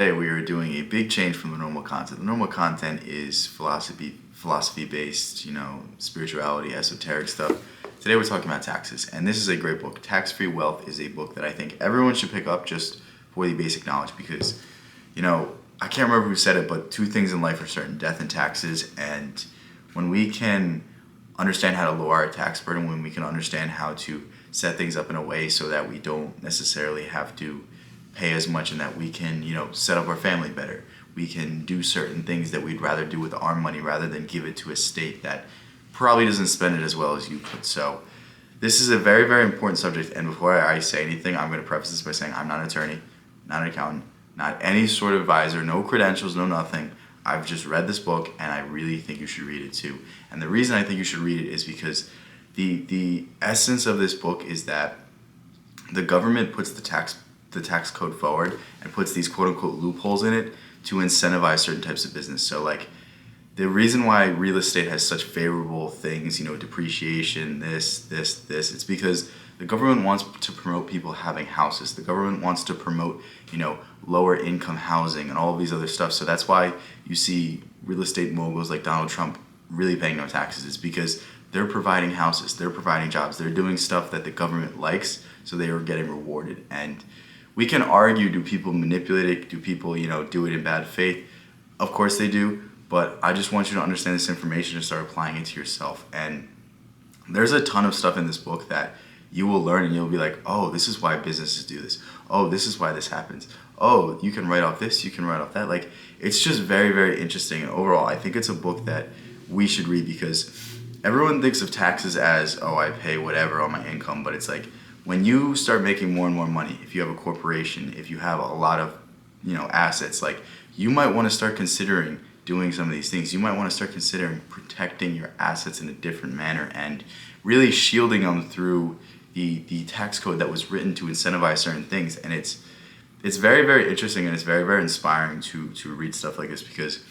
Today we are doing a big change from the normal content. The normal content is philosophy based, spirituality, esoteric stuff. Today we're talking about taxes, and this is a great book. Tax Free Wealth is a book that I think everyone should pick up just for the basic knowledge because, I can't remember who said it, but two things in life are certain: death and taxes. And when we can understand how to lower our tax burden, when we can understand how to set things up in a way so that we don't necessarily have to pay as much and that we can, set up our family better. We can do certain things that we'd rather do with our money rather than give it to a state that probably doesn't spend it as well as you could. So this is a very, very important subject. And before I say anything, I'm going to preface this by saying I'm not an attorney, not an accountant, not any sort of advisor, no credentials, no nothing. I've just read this book and I really think you should read it too. And the reason I think you should read it is because the essence of this book is that the government puts the tax code forward and puts these quote unquote loopholes in it to incentivize certain types of business. So like the reason why real estate has such favorable things, depreciation, this, it's because the government wants to promote people having houses. The government wants to promote, lower income housing and all of these other stuff. So that's why you see real estate moguls like Donald Trump really paying no taxes. It's because they're providing houses, they're providing jobs, they're doing stuff that the government likes, so they are getting rewarded. And we can argue, do people manipulate it? Do people, do it in bad faith? Of course they do, but I just want you to understand this information and start applying it to yourself. And there's a ton of stuff in this book that you will learn and you'll be like, oh, this is why businesses do this. Oh, this is why this happens. Oh, you can write off this, you can write off that. Like, it's just very, very interesting. And overall, I think it's a book that we should read because everyone thinks of taxes as, oh, I pay whatever on my income, but it's like, when you start making more and more money, if you have a corporation, if you have a lot of, assets, like you might want to start considering doing some of these things. You might want to start considering protecting your assets in a different manner and really shielding them through the tax code that was written to incentivize certain things. And it's very, very interesting and it's very, very inspiring to read stuff like this because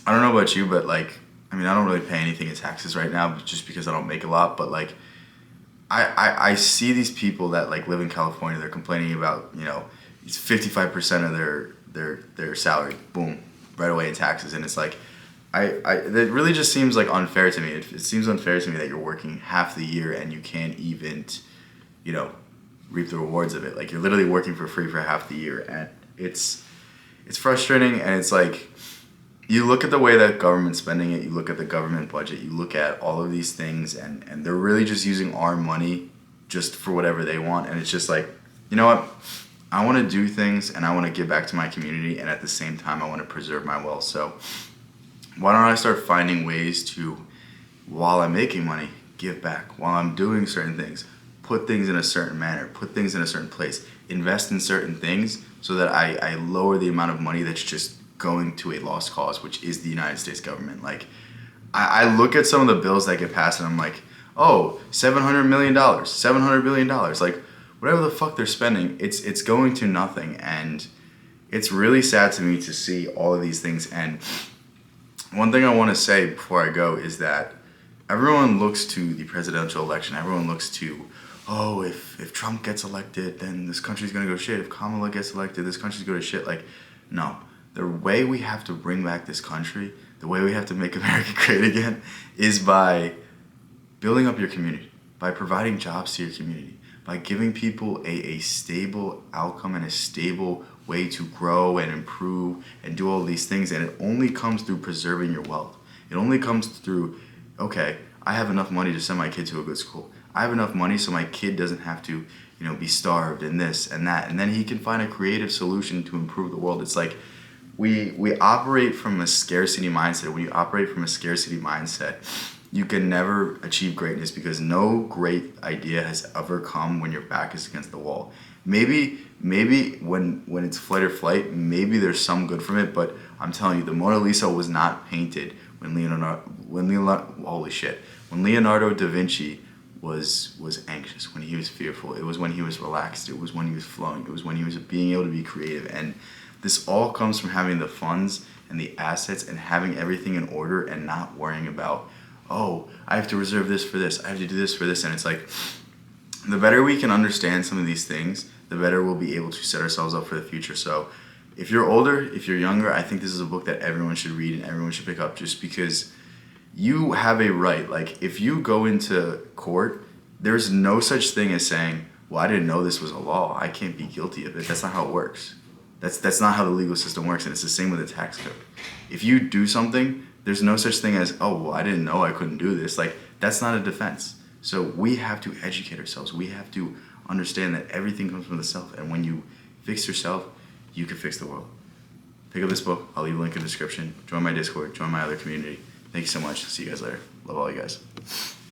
I don't know about you, but I don't really pay anything in taxes right now just because I don't make a lot, but I see these people that live in California. They're complaining about it's 55% of their salary, boom, right away in taxes, and it's like it really just seems unfair to me. It seems unfair to me that you're working half the year and you can't even reap the rewards of it. Like you're literally working for free for half the year, and it's frustrating. And it's like you look at the way that government's spending it, you look at the government budget, you look at all of these things, and they're really just using our money just for whatever they want. And it's just like, you know what? I want to do things and I want to give back to my community, and at the same time, I want to preserve my wealth. So why don't I start finding ways to, while I'm making money, give back? While I'm doing certain things, put things in a certain manner, put things in a certain place, invest in certain things so that I lower the amount of money that's just going to a lost cause, which is the United States government. Like, I look at some of the bills that get passed and I'm like, oh, $700 million, $700 billion. Like, whatever the fuck they're spending, it's going to nothing. And it's really sad to me to see all of these things. And one thing I want to say before I go is that everyone looks to the presidential election. Everyone looks to, oh, if Trump gets elected, then this country's going to go shit. If Kamala gets elected, this country's going to shit. Like, no. The way we have to bring back this country, the way we have to make America great again, is by building up your community, by providing jobs to your community, by giving people a stable outcome and a stable way to grow and improve and do all these things. And it only comes through preserving your wealth. It only comes through, okay, I have enough money to send my kid to a good school. I have enough money so my kid doesn't have to, be starved and this and that. And then he can find a creative solution to improve the world. It's like, we operate from a scarcity mindset. When you operate from a scarcity mindset, you can never achieve greatness because no great idea has ever come when your back is against the wall. Maybe when it's flight or flight, maybe there's some good from it, but I'm telling you, the Mona Lisa was not painted when Leonardo da Vinci was anxious, when he was fearful. It was when he was relaxed. It was when he was flowing. It was when he was being able to be creative. And this all comes from having the funds and the assets and having everything in order and not worrying about, oh, I have to reserve this for this. I have to do this for this. And it's like, the better we can understand some of these things, the better we'll be able to set ourselves up for the future. So if you're older, if you're younger, I think this is a book that everyone should read and everyone should pick up, just because you have a right. Like, if you go into court, there's no such thing as saying, well, I didn't know this was a law, I can't be guilty of it. That's not how it works. That's not how the legal system works, and it's the same with the tax code. If you do something, there's no such thing as, oh, well, I didn't know I couldn't do this. Like, that's not a defense. So we have to educate ourselves. We have to understand that everything comes from the self, and when you fix yourself, you can fix the world. Pick up this book. I'll leave a link in the description. Join my Discord. Join my other community. Thank you so much. See you guys later. Love all you guys.